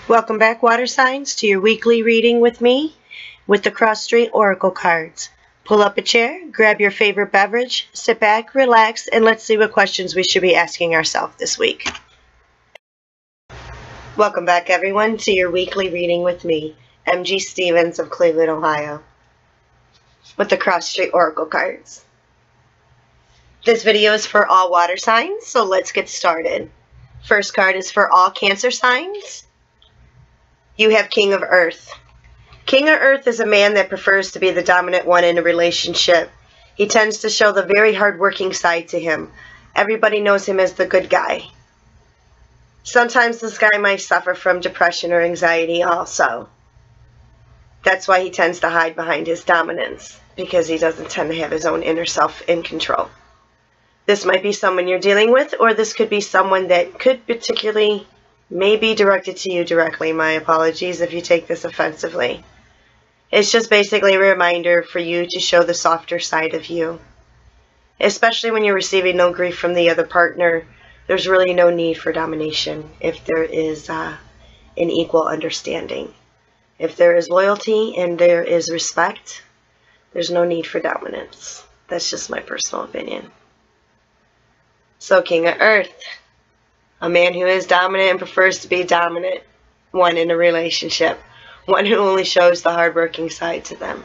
Welcome back, water signs, to your weekly reading with me with the Cross Street Oracle cards. Pull up a chair, grab your favorite beverage, sit back, relax, and let's see what questions we should be asking ourselves this week. Welcome back, everyone, to your weekly reading with me, MG Stevens of Cleveland, Ohio, with the Cross Street Oracle cards. This video is for all water signs, so let's get started. First card is for all Cancer signs. You have King of Earth. King of Earth is a man that prefers to be the dominant one in a relationship. He tends to show the very hard-working side to him. Everybody knows him as the good guy. Sometimes this guy might suffer from depression or anxiety also. That's why he tends to hide behind his dominance, because he doesn't tend to have his own inner self in control. This might be someone you're dealing with, or this could be someone that could particularly may be directed to you directly. My apologies if you take this offensively. It's just basically a reminder for you to show the softer side of you. Especially when you're receiving no grief from the other partner, there's really no need for domination if there is an equal understanding. If there is loyalty and there is respect, there's no need for dominance. That's just my personal opinion. So, King of Earth. A man who is dominant and prefers to be dominant one in a relationship. One who only shows the hardworking side to them.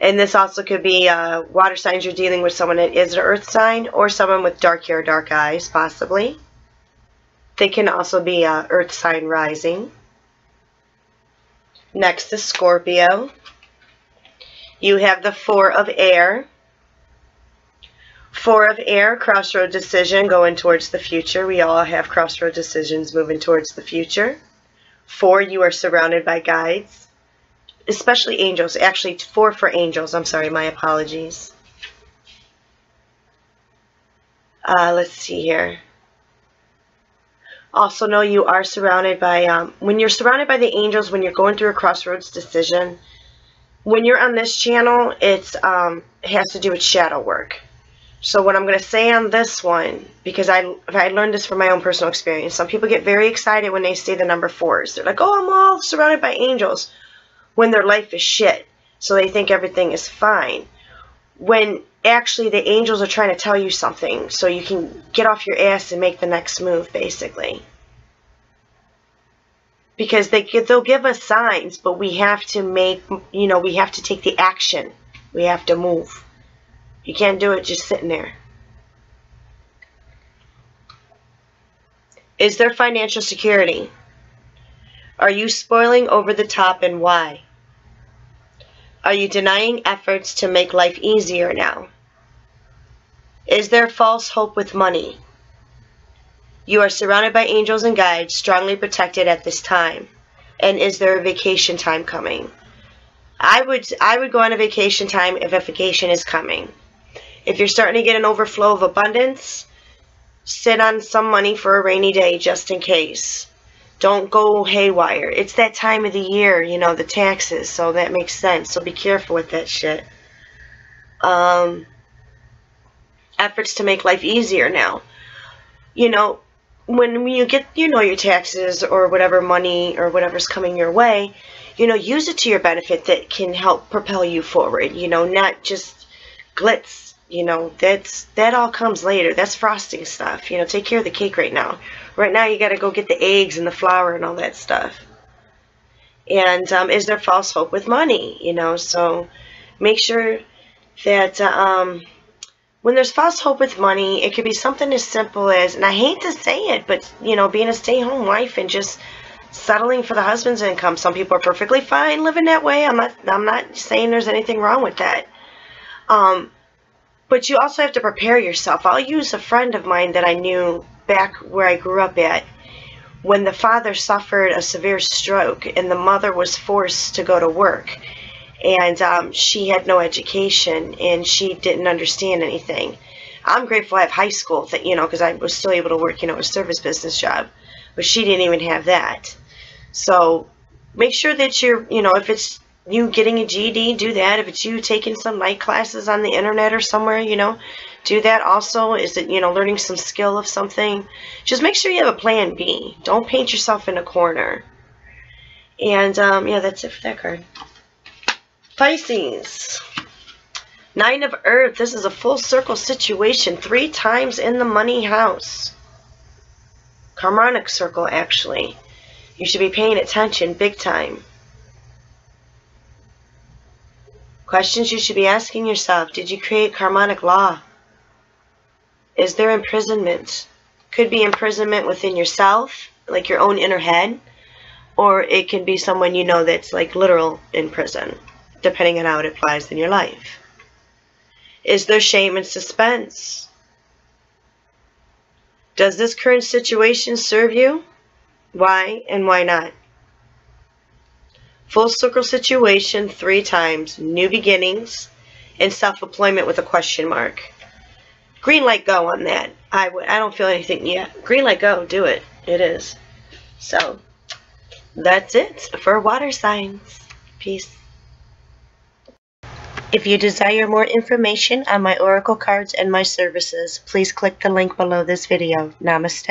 And this also could be water signs. You're dealing with someone that is an earth sign, or someone with dark hair, dark eyes, possibly. They can also be earth sign rising. Next is Scorpio. You have the Four of Air. Four of Air, crossroad decision, going towards the future. We all have crossroad decisions moving towards the future. Four, you are surrounded by guides, especially angels. Actually, four for angels. I'm sorry, my apologies. Let's see here. Also know you are surrounded by, when you're surrounded by the angels, when you're going through a crossroads decision, when you're on this channel, it has to do with shadow work. So what I'm going to say on this one, because I learned this from my own personal experience, some people get very excited when they see the number 4s. They're like, oh, I'm all surrounded by angels, when their life is shit. So they think everything is fine. When actually the angels are trying to tell you something so you can get off your ass and make the next move, basically. Because they'll give us signs, but we have to we have to take the action. We have to move. You can't do it just sitting there. Is there financial security? Are you spoiling over the top, and why? Are you denying efforts to make life easier now? Is there false hope with money? You are surrounded by angels and guides, strongly protected at this time. And is there a vacation time coming? I would go on a vacation time if a vacation is coming. If you're starting to get an overflow of abundance, sit on some money for a rainy day just in case. Don't go haywire. It's that time of the year, you know, the taxes, so that makes sense. So be careful with that shit. Efforts to make life easier now. You know, when you get, your taxes or whatever money or whatever's coming your way, use it to your benefit that can help propel you forward, not just glitz. That all comes later. That's frosting stuff. Take care of the cake right now. Right now, you got to go get the eggs and the flour and all that stuff. And is there false hope with money? So make sure that when there's false hope with money, it could be something as simple as, and I hate to say it, but being a stay-home wife and just settling for the husband's income. Some people are perfectly fine living that way. I'm not saying there's anything wrong with that. But you also have to prepare yourself. I'll use a friend of mine that I knew back where I grew up at. When the father suffered a severe stroke and the mother was forced to go to work. And she had no education and she didn't understand anything. I'm grateful I have high school, because I was still able to work, a service business job. But she didn't even have that. So make sure that you're, if it's you getting a GED, do that. If it's you taking some night classes on the internet or somewhere, do that also. Is it, learning some skill of something? Just make sure you have a plan B. Don't paint yourself in a corner. And, yeah, that's it for that card. Pisces. Nine of Earth. This is a full circle situation. 3 times in the money house. Karmic circle, actually. You should be paying attention big time. Questions you should be asking yourself. Did you create karmic law? Is there imprisonment? Could be imprisonment within yourself, like your own inner head, or it can be someone you know that's like literal in prison, depending on how it applies in your life. Is there shame and suspense? Does this current situation serve you? Why and why not? Full circle situation 3 times, new beginnings, and self-employment with a question mark. Green light, go on that. I don't feel anything yet. Green light, go. Do it. It is. So, that's it for water signs. Peace. If you desire more information on my oracle cards and my services, please click the link below this video. Namaste.